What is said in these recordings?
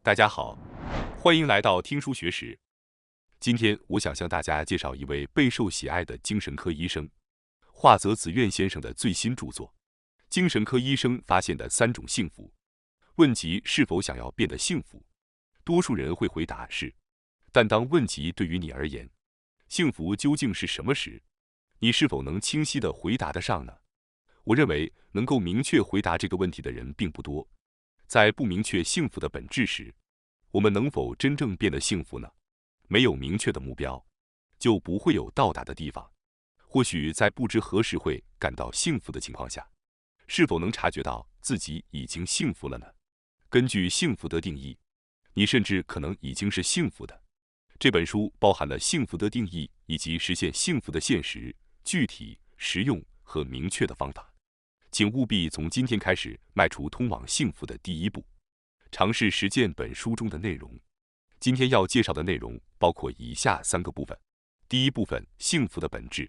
大家好，欢迎来到听书学史。今天我想向大家介绍一位备受喜爱的精神科医生——华泽子苑先生的最新著作《精神科医生发现的3种幸福》。问及是否想要变得幸福，多数人会回答是，但当问及对于你而言，幸福究竟是什么时，你是否能清晰地回答得上呢？我认为能够明确回答这个问题的人并不多。在不明确幸福的本质时，我们能否真正变得幸福呢？没有明确的目标，就不会有到达的地方。或许在不知何时会感到幸福的情况下，是否能察觉到自己已经幸福了呢？根据幸福的定义，你甚至可能已经是幸福的。这本书包含了幸福的定义以及实现幸福的现实、具体、实用和明确的方法。请务必从今天开始迈出通往幸福的第一步，尝试实践本书中的内容。今天要介绍的内容包括以下3个部分：第一部分，幸福的本质；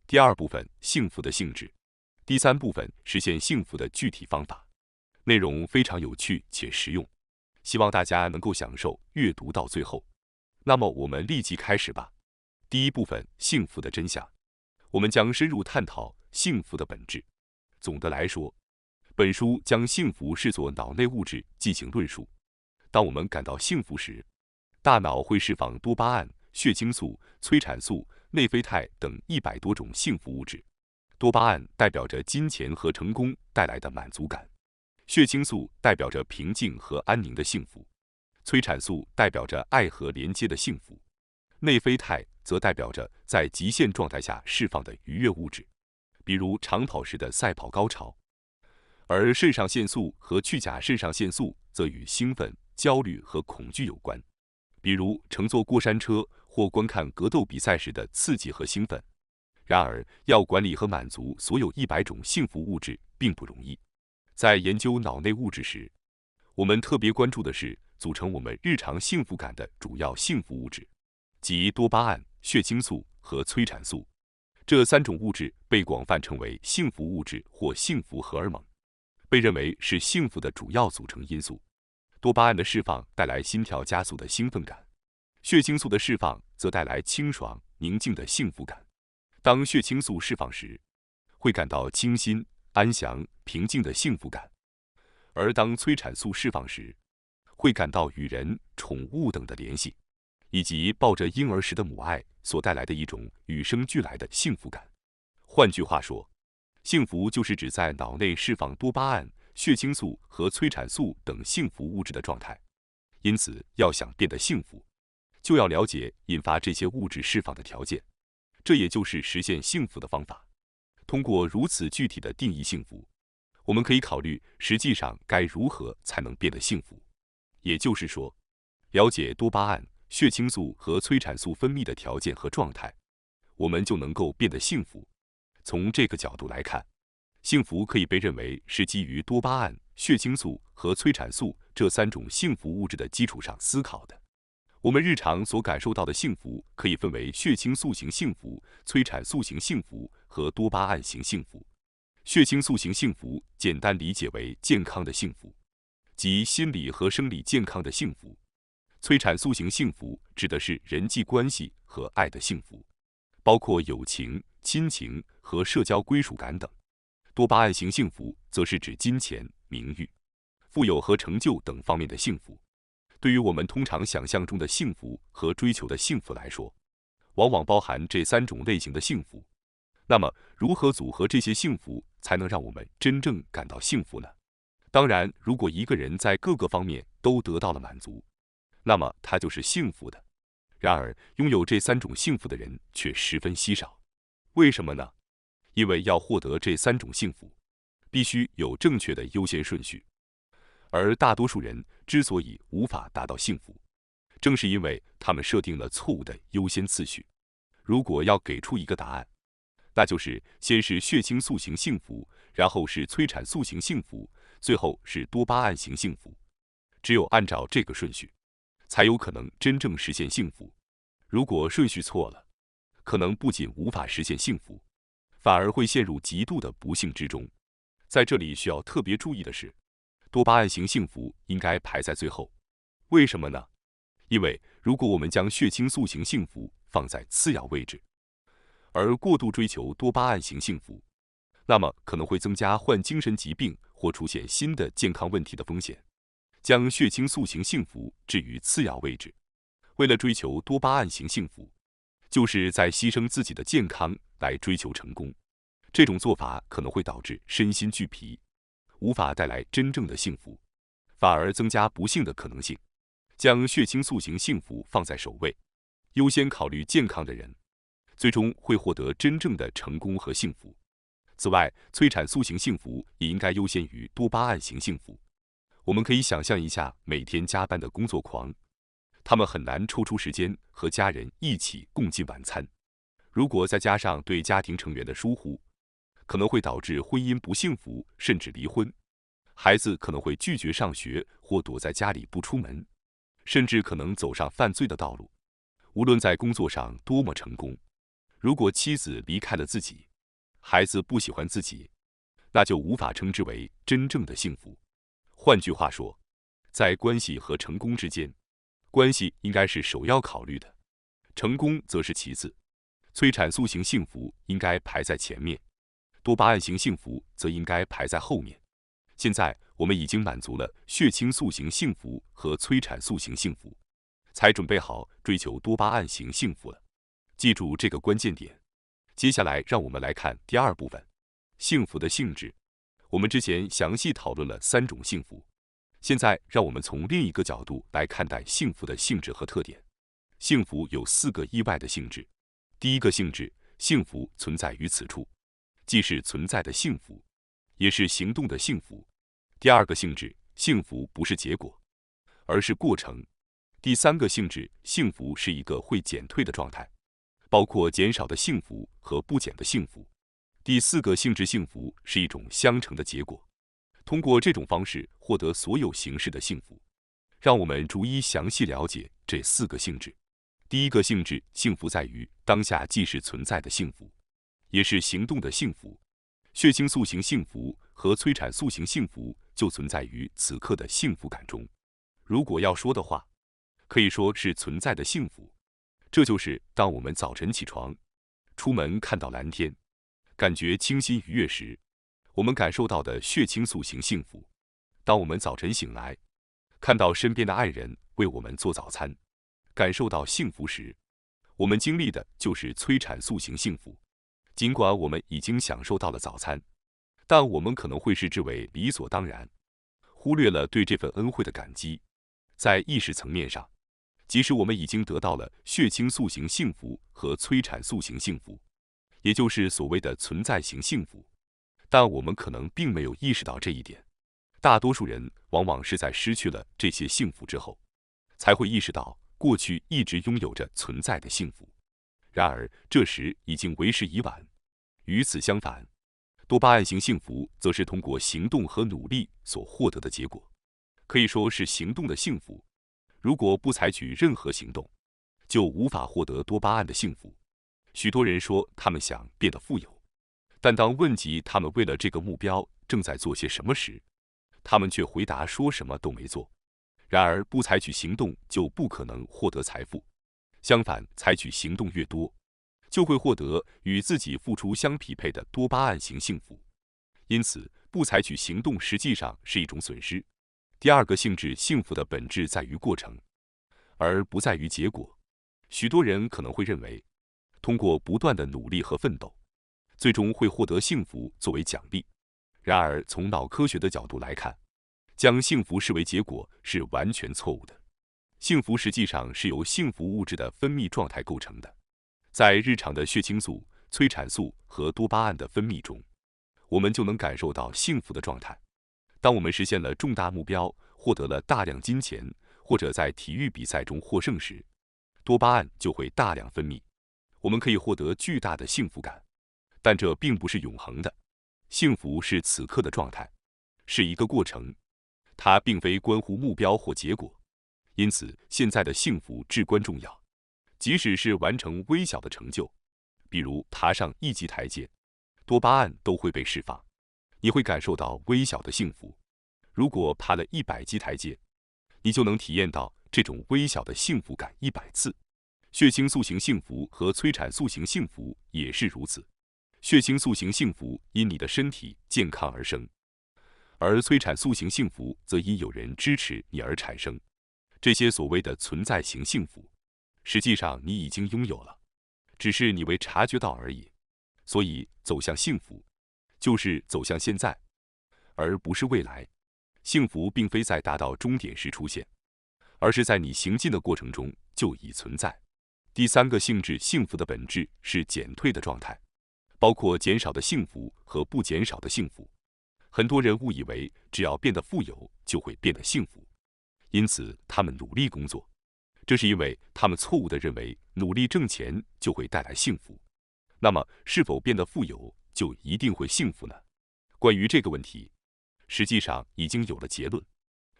第二部分，幸福的性质；第三部分，实现幸福的具体方法。内容非常有趣且实用，希望大家能够享受阅读到最后。那么我们立即开始吧。第一部分，幸福的真相。我们将深入探讨幸福的本质。总的来说，本书将幸福视作脑内物质进行论述。当我们感到幸福时，大脑会释放多巴胺、血清素、催产素、内啡肽等100多种幸福物质。多巴胺代表着金钱和成功带来的满足感，血清素代表着平静和安宁的幸福，催产素代表着爱和连接的幸福，内啡肽则代表着在极限状态下释放的愉悦物质，比如长跑时的赛跑高潮。而肾上腺素和去甲肾上腺素则与兴奋、焦虑和恐惧有关，比如乘坐过山车或观看格斗比赛时的刺激和兴奋。然而，要管理和满足所有100种幸福物质并不容易。在研究脑内物质时，我们特别关注的是组成我们日常幸福感的主要幸福物质，即多巴胺、血清素和催产素。这3种物质被广泛称为幸福物质或幸福荷尔蒙，被认为是幸福的主要组成因素。多巴胺的释放带来心跳加速的兴奋感，血清素的释放则带来清爽、宁静的幸福感。当血清素释放时，会感到清新、安详、平静的幸福感；而当催产素释放时，会感到与人、宠物等的联系，以及抱着婴儿时的母爱所带来的一种与生俱来的幸福感。换句话说，幸福就是指在脑内释放多巴胺、血清素和催产素等幸福物质的状态。因此，要想变得幸福，就要了解引发这些物质释放的条件，这也就是实现幸福的方法。通过如此具体的定义幸福，我们可以考虑实际上该如何才能变得幸福。也就是说，了解多巴胺、血清素和催产素分泌的条件和状态，我们就能够变得幸福。从这个角度来看，幸福可以被认为是基于多巴胺、血清素和催产素这3种幸福物质的基础上思考的。我们日常所感受到的幸福可以分为血清素型幸福、催产素型幸福和多巴胺型幸福。血清素型幸福简单理解为健康的幸福，即心理和生理健康的幸福。催产素型幸福指的是人际关系和爱的幸福，包括友情、亲情和社交归属感等。多巴胺型幸福则是指金钱、名誉、富有和成就等方面的幸福。对于我们通常想象中的幸福和追求的幸福来说，往往包含这3种类型的幸福。那么，如何组合这些幸福才能让我们真正感到幸福呢？当然，如果一个人在各个方面都得到了满足，那么他就是幸福的。然而，拥有这3种幸福的人却十分稀少。为什么呢？因为要获得这3种幸福，必须有正确的优先顺序。而大多数人之所以无法达到幸福，正是因为他们设定了错误的优先次序。如果要给出一个答案，那就是先是血清素型幸福，然后是催产素型幸福，最后是多巴胺型幸福。只有按照这个顺序，才有可能真正实现幸福。如果顺序错了，可能不仅无法实现幸福，反而会陷入极度的不幸之中。在这里需要特别注意的是，多巴胺型幸福应该排在最后。为什么呢？因为如果我们将血清素型幸福放在次要位置，而过度追求多巴胺型幸福，那么可能会增加患精神疾病或出现新的健康问题的风险。将血清素型幸福置于次要位置，为了追求多巴胺型幸福，就是在牺牲自己的健康来追求成功。这种做法可能会导致身心俱疲，无法带来真正的幸福，反而增加不幸的可能性。将血清素型幸福放在首位，优先考虑健康的人，最终会获得真正的成功和幸福。此外，催产素型幸福也应该优先于多巴胺型幸福。我们可以想象一下每天加班的工作狂，他们很难抽出时间和家人一起共进晚餐。如果再加上对家庭成员的疏忽，可能会导致婚姻不幸福，甚至离婚。孩子可能会拒绝上学或躲在家里不出门，甚至可能走上犯罪的道路。无论在工作上多么成功，如果妻子离开了自己，孩子不喜欢自己，那就无法称之为真正的幸福。换句话说，在关系和成功之间，关系应该是首要考虑的，成功则是其次。催产素型幸福应该排在前面，多巴胺型幸福则应该排在后面。现在我们已经满足了血清素型幸福和催产素型幸福，才准备好追求多巴胺型幸福了。记住这个关键点。接下来让我们来看第二部分，幸福的性质。我们之前详细讨论了3种幸福，现在让我们从另一个角度来看待幸福的性质和特点。幸福有4个意外的性质。第一个性质，幸福存在于此处，既是存在的幸福，也是行动的幸福。第二个性质，幸福不是结果，而是过程。第三个性质，幸福是一个会减退的状态，包括减少的幸福和不减的幸福。第4个性质，幸福是一种相乘的结果，通过这种方式获得所有形式的幸福。让我们逐一详细了解这4个性质。第一个性质，幸福在于当下既是存在的幸福，也是行动的幸福。血清素型幸福和催产素型幸福就存在于此刻的幸福感中。如果要说的话，可以说是存在的幸福。这就是当我们早晨起床，出门看到蓝天，感觉清新愉悦时，我们感受到的血清素型幸福。当我们早晨醒来，看到身边的爱人为我们做早餐，感受到幸福时，我们经历的就是催产素型幸福。尽管我们已经享受到了早餐，但我们可能会视之为理所当然，忽略了对这份恩惠的感激。在意识层面上，即使我们已经得到了血清素型幸福和催产素型幸福，也就是所谓的存在型幸福，但我们可能并没有意识到这一点。大多数人往往是在失去了这些幸福之后，才会意识到过去一直拥有着存在的幸福。然而，这时已经为时已晚。与此相反，多巴胺型幸福则是通过行动和努力所获得的结果，可以说是行动的幸福。如果不采取任何行动，就无法获得多巴胺的幸福。许多人说他们想变得富有，但当问及他们为了这个目标正在做些什么时，他们却回答说什么都没做。然而，不采取行动就不可能获得财富。相反，采取行动越多，就会获得与自己付出相匹配的多巴胺型幸福。因此，不采取行动实际上是一种损失。第二个性质，幸福的本质在于过程，而不在于结果。许多人可能会认为，通过不断的努力和奋斗，最终会获得幸福作为奖励。然而，从脑科学的角度来看，将幸福视为结果是完全错误的。幸福实际上是由幸福物质的分泌状态构成的。在日常的血清素、催产素和多巴胺的分泌中，我们就能感受到幸福的状态。当我们实现了重大目标，获得了大量金钱，或者在体育比赛中获胜时，多巴胺就会大量分泌，我们可以获得巨大的幸福感。但这并不是永恒的，幸福是此刻的状态，是一个过程，它并非关乎目标或结果。因此，现在的幸福至关重要。即使是完成微小的成就，比如爬上1级台阶，多巴胺都会被释放，你会感受到微小的幸福。如果爬了100级台阶，你就能体验到这种微小的幸福感100次。血清素型幸福和催产素型幸福也是如此。血清素型幸福因你的身体健康而生，而催产素型幸福则因有人支持你而产生。这些所谓的存在型幸福，实际上你已经拥有了，只是你未察觉到而已。所以，走向幸福，就是走向现在，而不是未来。幸福并非在达到终点时出现，而是在你行进的过程中就已存在。第三个性质，幸福的本质是减退的状态，包括减少的幸福和不减少的幸福。很多人误以为只要变得富有就会变得幸福，因此他们努力工作。这是因为他们错误地认为努力挣钱就会带来幸福。那么，是否变得富有就一定会幸福呢？关于这个问题，实际上已经有了结论。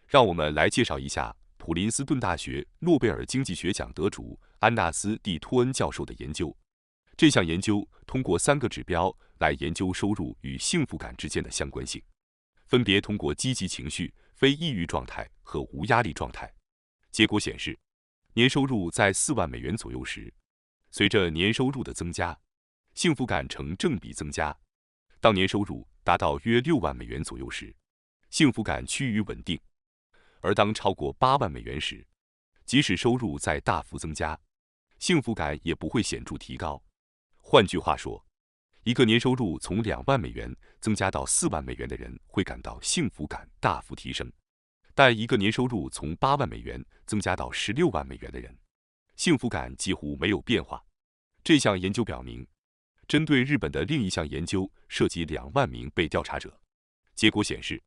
让我们来介绍一下普林斯顿大学诺贝尔经济学奖得主安纳斯·蒂托恩教授的研究。这项研究通过3个指标来研究收入与幸福感之间的相关性，分别通过积极情绪、非抑郁状态和无压力状态。结果显示，年收入在4万美元左右时，随着年收入的增加，幸福感呈正比增加；当年收入达到约6万美元左右时，幸福感趋于稳定；而当超过8万美元时，即使收入在大幅增加，幸福感也不会显著提高。换句话说，一个年收入从2万美元增加到4万美元的人会感到幸福感大幅提升，但一个年收入从8万美元增加到16万美元的人，幸福感几乎没有变化。这项研究表明，针对日本的另一项研究涉及2万名被调查者，结果显示，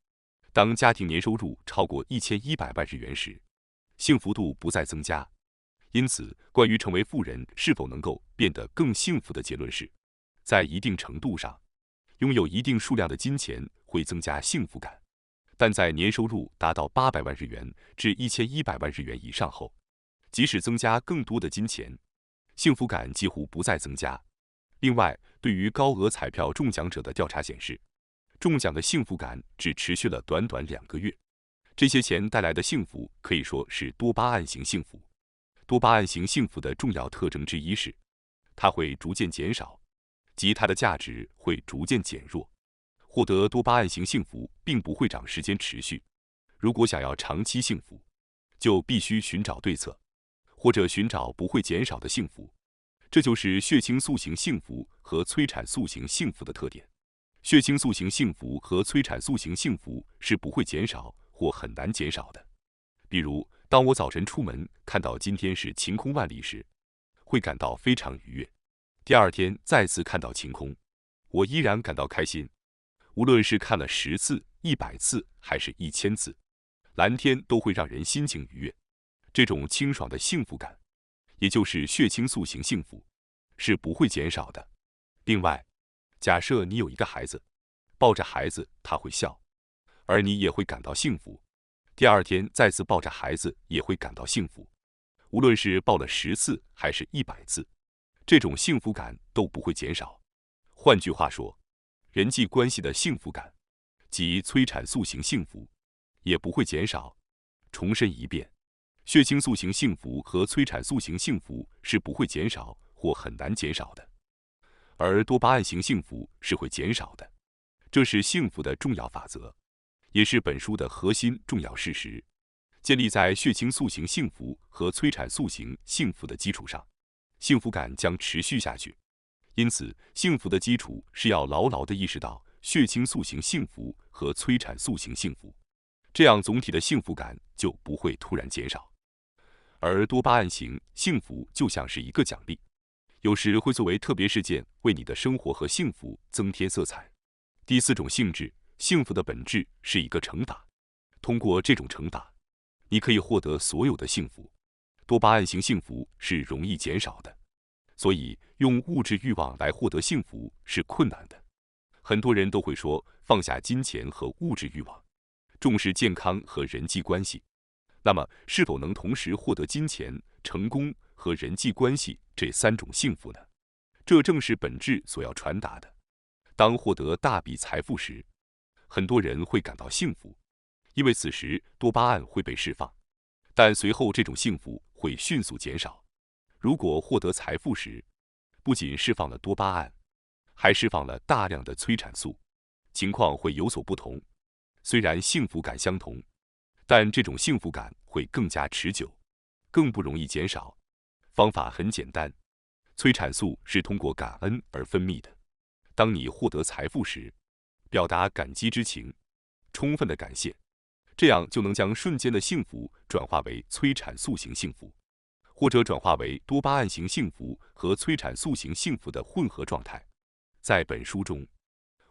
当家庭年收入超过1100万日元时，幸福度不再增加。因此，关于成为富人是否能够变得更幸福的结论是，在一定程度上，拥有一定数量的金钱会增加幸福感，但在年收入达到800万日元至1100万日元以上后，即使增加更多的金钱，幸福感几乎不再增加。另外，对于高额彩票中奖者的调查显示，中奖的幸福感只持续了短短2个月。这些钱带来的幸福可以说是多巴胺型幸福。多巴胺型幸福的重要特征之一是，它会逐渐减少，即它的价值会逐渐减弱。获得多巴胺型幸福并不会长时间持续。如果想要长期幸福，就必须寻找对策，或者寻找不会减少的幸福。这就是血清素型幸福和催产素型幸福的特点。血清素型幸福和催产素型幸福是不会减少或很难减少的。比如，当我早晨出门看到今天是晴空万里时，会感到非常愉悦。第二天再次看到晴空，我依然感到开心。无论是看了10次、100次还是1000次，蓝天都会让人心情愉悦。这种清爽的幸福感，也就是血清素型幸福，是不会减少的。另外，假设你有一个孩子，抱着孩子他会笑，而你也会感到幸福。第二天再次抱着孩子也会感到幸福。无论是抱了10次还是100次，这种幸福感都不会减少。换句话说，人际关系的幸福感，即催产素型幸福，也不会减少。重申一遍，血清素型幸福和催产素型幸福是不会减少或很难减少的，而多巴胺型幸福是会减少的。这是幸福的重要法则，也是本书的核心重要事实。建立在血清素型幸福和催产素型幸福的基础上，幸福感将持续下去。因此，幸福的基础是要牢牢地意识到血清素型幸福和催产素型幸福，这样总体的幸福感就不会突然减少。而多巴胺型幸福就像是一个奖励，有时会作为特别事件为你的生活和幸福增添色彩。第4种性质，幸福的本质是一个乘法。通过这种乘法，你可以获得所有的幸福。多巴胺型幸福是容易减少的，所以用物质欲望来获得幸福是困难的。很多人都会说放下金钱和物质欲望，重视健康和人际关系。那么，是否能同时获得金钱、成功和人际关系这3种幸福呢？这正是本质所要传达的。当获得大笔财富时，很多人会感到幸福，因为此时多巴胺会被释放。但随后这种幸福会迅速减少。如果获得财富时，不仅释放了多巴胺，还释放了大量的催产素，情况会有所不同。虽然幸福感相同，但这种幸福感会更加持久，更不容易减少。方法很简单，催产素是通过感恩而分泌的。当你获得财富时，表达感激之情，充分的感谢，这样就能将瞬间的幸福转化为催产素型幸福，或者转化为多巴胺型幸福和催产素型幸福的混合状态。在本书中，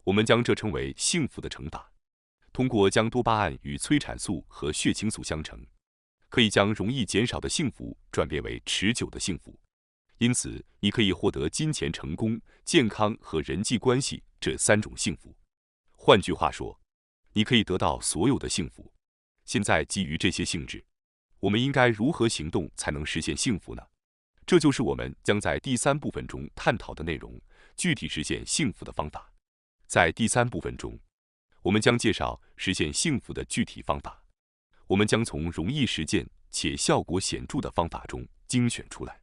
我们将这称为幸福的乘法。通过将多巴胺与催产素和血清素相乘，可以将容易减少的幸福转变为持久的幸福。因此，你可以获得金钱、成功、健康和人际关系这3种幸福。换句话说，你可以得到所有的幸福。现在，基于这些性质，我们应该如何行动才能实现幸福呢？这就是我们将在第3部分中探讨的内容：具体实现幸福的方法。在第3部分中，我们将介绍实现幸福的具体方法。我们将从容易实践且效果显著的方法中精选出来。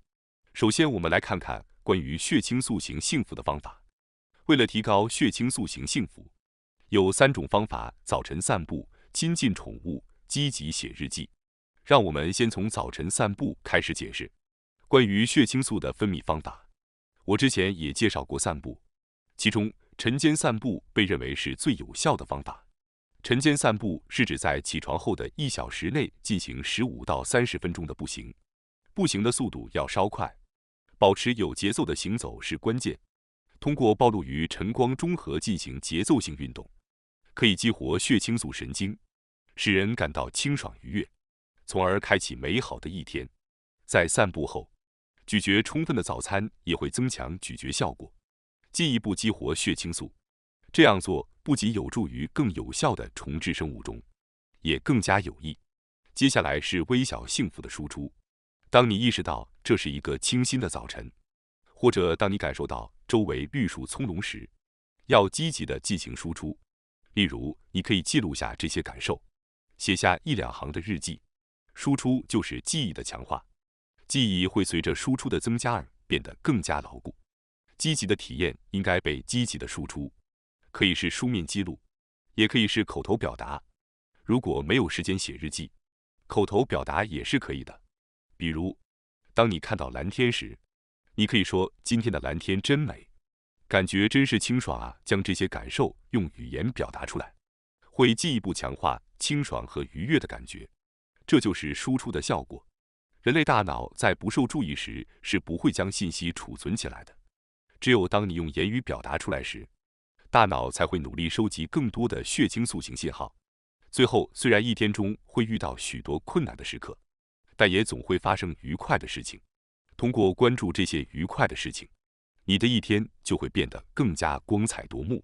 首先，我们来看看关于血清素型幸福的方法。为了提高血清素型幸福，有3种方法：早晨散步、亲近宠物、积极写日记。让我们先从早晨散步开始解释。关于血清素的分泌方法，我之前也介绍过散步，其中晨间散步被认为是最有效的方法。晨间散步是指在起床后的1小时内进行15到30分钟的步行，步行的速度要稍快，保持有节奏的行走是关键。通过暴露于晨光中和进行节奏性运动，可以激活血清素神经，使人感到清爽愉悦，从而开启美好的一天。在散步后，咀嚼充分的早餐也会增强咀嚼效果，进一步激活血清素。这样做不仅有助于更有效地重置生物钟，也更加有益。接下来是微小幸福的输出。当你意识到这是一个清新的早晨，或者当你感受到周围绿树葱茏时，要积极地进行输出。例如，你可以记录下这些感受，写下1、2行的日记。输出就是记忆的强化，记忆会随着输出的增加而变得更加牢固。积极的体验应该被积极的输出，可以是书面记录，也可以是口头表达。如果没有时间写日记，口头表达也是可以的。比如，当你看到蓝天时，你可以说今天的蓝天真美，感觉真是清爽啊。将这些感受用语言表达出来，会进一步强化清爽和愉悦的感觉。这就是输出的效果。人类大脑在不受注意时是不会将信息储存起来的，只有当你用言语表达出来时，大脑才会努力收集更多的血清素型信号。最后，虽然一天中会遇到许多困难的时刻，但也总会发生愉快的事情。通过关注这些愉快的事情，你的一天就会变得更加光彩夺目。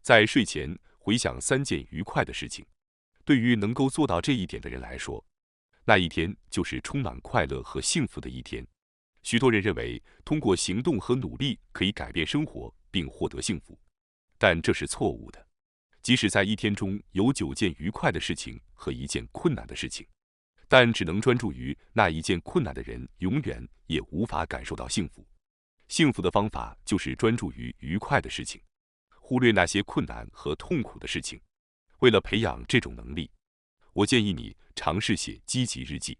在睡前回想3件愉快的事情，对于能够做到这一点的人来说，那一天就是充满快乐和幸福的一天。许多人认为通过行动和努力可以改变生活并获得幸福，但这是错误的。即使在一天中有9件愉快的事情和1件困难的事情，但只能专注于那1件困难的人，永远也无法感受到幸福。幸福的方法就是专注于愉快的事情，忽略那些困难和痛苦的事情。为了培养这种能力，我建议你尝试写积极日记。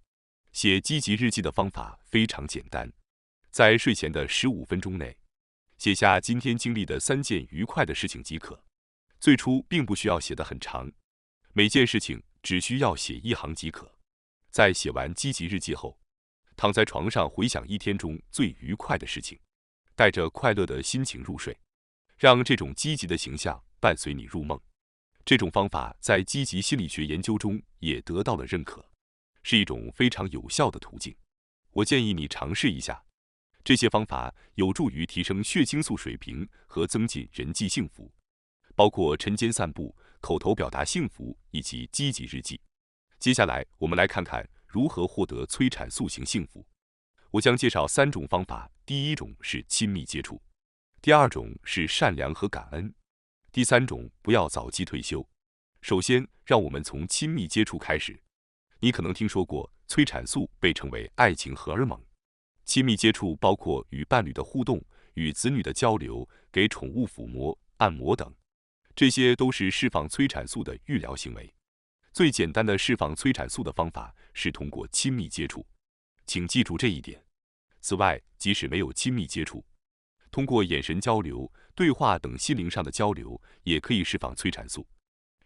写积极日记的方法非常简单，在睡前的15分钟内，写下今天经历的3件愉快的事情即可。最初并不需要写得很长，每件事情只需要写1行即可。在写完积极日记后，躺在床上回想一天中最愉快的事情，带着快乐的心情入睡，让这种积极的形象伴随你入梦。这种方法在积极心理学研究中也得到了认可，是一种非常有效的途径。我建议你尝试一下。这些方法有助于提升血清素水平和增进人际幸福，包括晨间散步、口头表达幸福以及积极日记。接下来，我们来看看如何获得催产素型幸福。我将介绍3种方法，第1种是亲密接触，第2种是善良和感恩，第3种不要早期退休。首先，让我们从亲密接触开始。你可能听说过催产素被称为爱情荷尔蒙。亲密接触包括与伴侣的互动、与子女的交流、给宠物抚摸、按摩等，这些都是释放催产素的预疗行为。最简单的释放催产素的方法是通过亲密接触，请记住这一点。此外，即使没有亲密接触，通过眼神交流、对话等心灵上的交流，也可以释放催产素。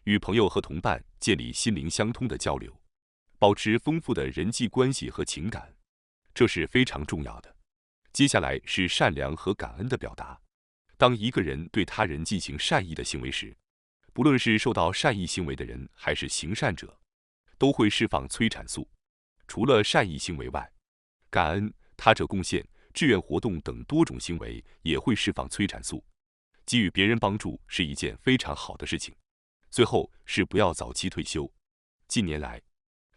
与朋友和同伴建立心灵相通的交流，保持丰富的人际关系和情感，这是非常重要的。接下来是善良和感恩的表达。当一个人对他人进行善意的行为时，不论是受到善意行为的人还是行善者，都会释放催产素。除了善意行为外，感恩、他者贡献、志愿活动等多种行为也会释放催产素。给予别人帮助是一件非常好的事情。最后是不要早期退休。近年来，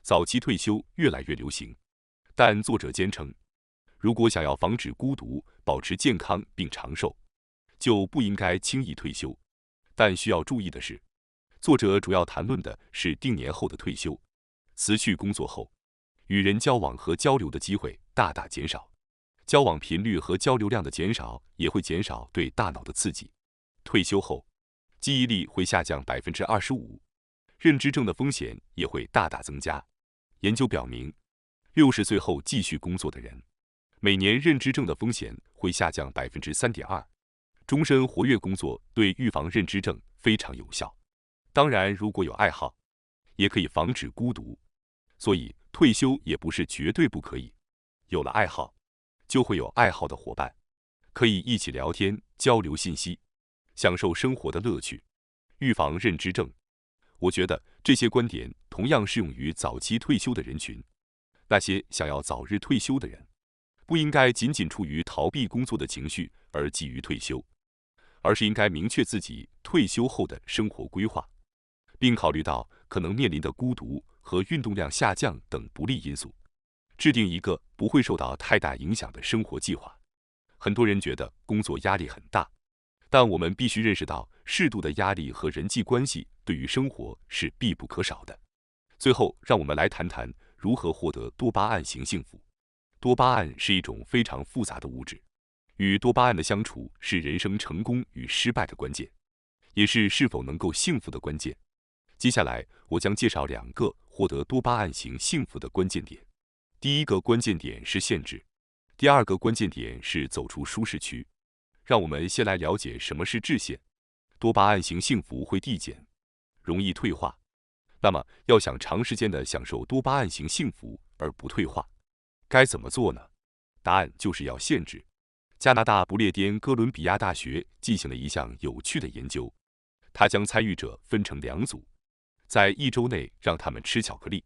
早期退休越来越流行，但作者坚称，如果想要防止孤独、保持健康并长寿，就不应该轻易退休。但需要注意的是，作者主要谈论的是定年后的退休。辞去工作后，与人交往和交流的机会大大减少，交往频率和交流量的减少也会减少对大脑的刺激。退休后，记忆力会下降25%，认知症的风险也会大大增加。研究表明，60岁后继续工作的人，每年认知症的风险会下降3.2%。终身活跃工作对预防认知症非常有效。当然，如果有爱好，也可以防止孤独。所以，退休也不是绝对不可以。有了爱好，就会有爱好的伙伴，可以一起聊天、交流信息，享受生活的乐趣，预防认知症。我觉得这些观点同样适用于早期退休的人群。那些想要早日退休的人，不应该仅仅出于逃避工作的情绪而急于退休，而是应该明确自己退休后的生活规划，并考虑到可能面临的孤独和运动量下降等不利因素，制定一个不会受到太大影响的生活计划。很多人觉得工作压力很大，但我们必须认识到，适度的压力和人际关系对于生活是必不可少的。最后，让我们来谈谈如何获得多巴胺型幸福。多巴胺是一种非常复杂的物质，与多巴胺的相处是人生成功与失败的关键，也是是否能够幸福的关键。接下来，我将介绍2个获得多巴胺型幸福的关键点。第一个关键点是限制，第2个关键点是走出舒适区。让我们先来了解什么是制限。多巴胺型幸福会递减，容易退化。那么，要想长时间的享受多巴胺型幸福而不退化，该怎么做呢？答案就是要限制。加拿大不列颠哥伦比亚大学进行了一项有趣的研究，他将参与者分成2组，在1周内让他们吃巧克力，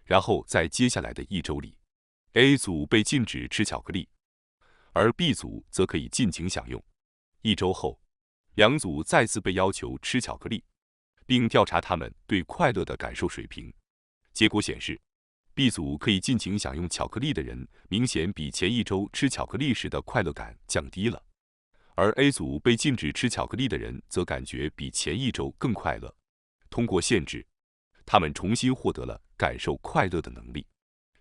然后在接下来的1周里 ，A 组被禁止吃巧克力，而 B 组则可以尽情享用。1周后，2组再次被要求吃巧克力，并调查他们对快乐的感受水平。结果显示，B 组可以尽情享用巧克力的人，明显比前1周吃巧克力时的快乐感降低了，而 A 组被禁止吃巧克力的人则感觉比前1周更快乐。通过限制，他们重新获得了感受快乐的能力，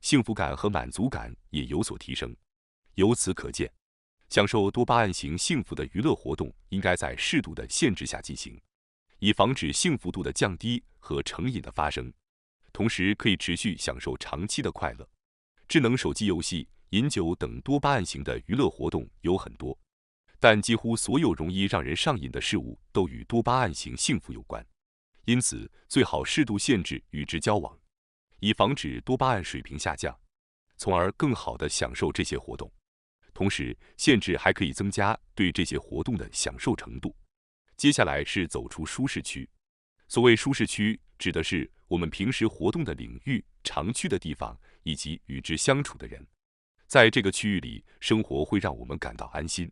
幸福感和满足感也有所提升。由此可见，享受多巴胺型幸福的娱乐活动应该在适度的限制下进行，以防止幸福度的降低和成瘾的发生，同时可以持续享受长期的快乐。智能手机游戏、饮酒等多巴胺型的娱乐活动有很多，但几乎所有容易让人上瘾的事物都与多巴胺型幸福有关。因此，最好适度限制与之交往，以防止多巴胺水平下降，从而更好地享受这些活动。同时，限制还可以增加对这些活动的享受程度。接下来是走出舒适区。所谓舒适区，指的是我们平时活动的领域、常去的地方以及与之相处的人。在这个区域里，生活会让我们感到安心，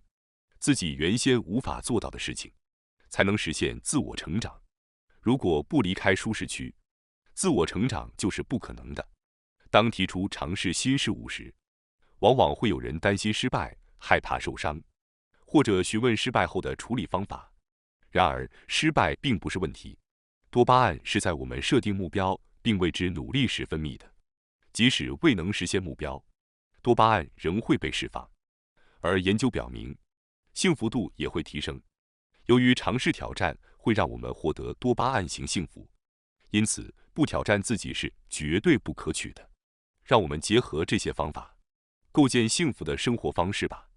自己原先无法做到的事情，才能实现自我成长。如果不离开舒适区，自我成长就是不可能的。当提出尝试新事物时，往往会有人担心失败，害怕受伤，或者询问失败后的处理方法。然而，失败并不是问题。多巴胺是在我们设定目标并为之努力时分泌的。即使未能实现目标，多巴胺仍会被释放，而研究表明，幸福度也会提升。由于尝试挑战会让我们获得多巴胺型幸福，因此不挑战自己是绝对不可取的。让我们结合这些方法，构建幸福的生活方式吧。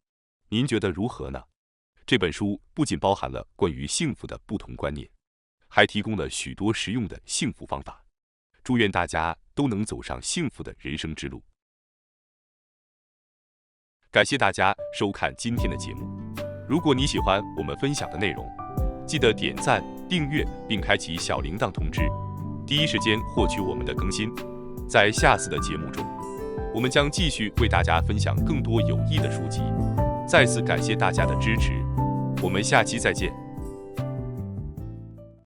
您觉得如何呢？这本书不仅包含了关于幸福的不同观念，还提供了许多实用的幸福方法。祝愿大家都能走上幸福的人生之路。感谢大家收看今天的节目。如果你喜欢我们分享的内容，记得点赞、订阅并开启小铃铛通知，第一时间获取我们的更新。在下次的节目中，我们将继续为大家分享更多有益的书籍。再次感谢大家的支持，我们下期再见。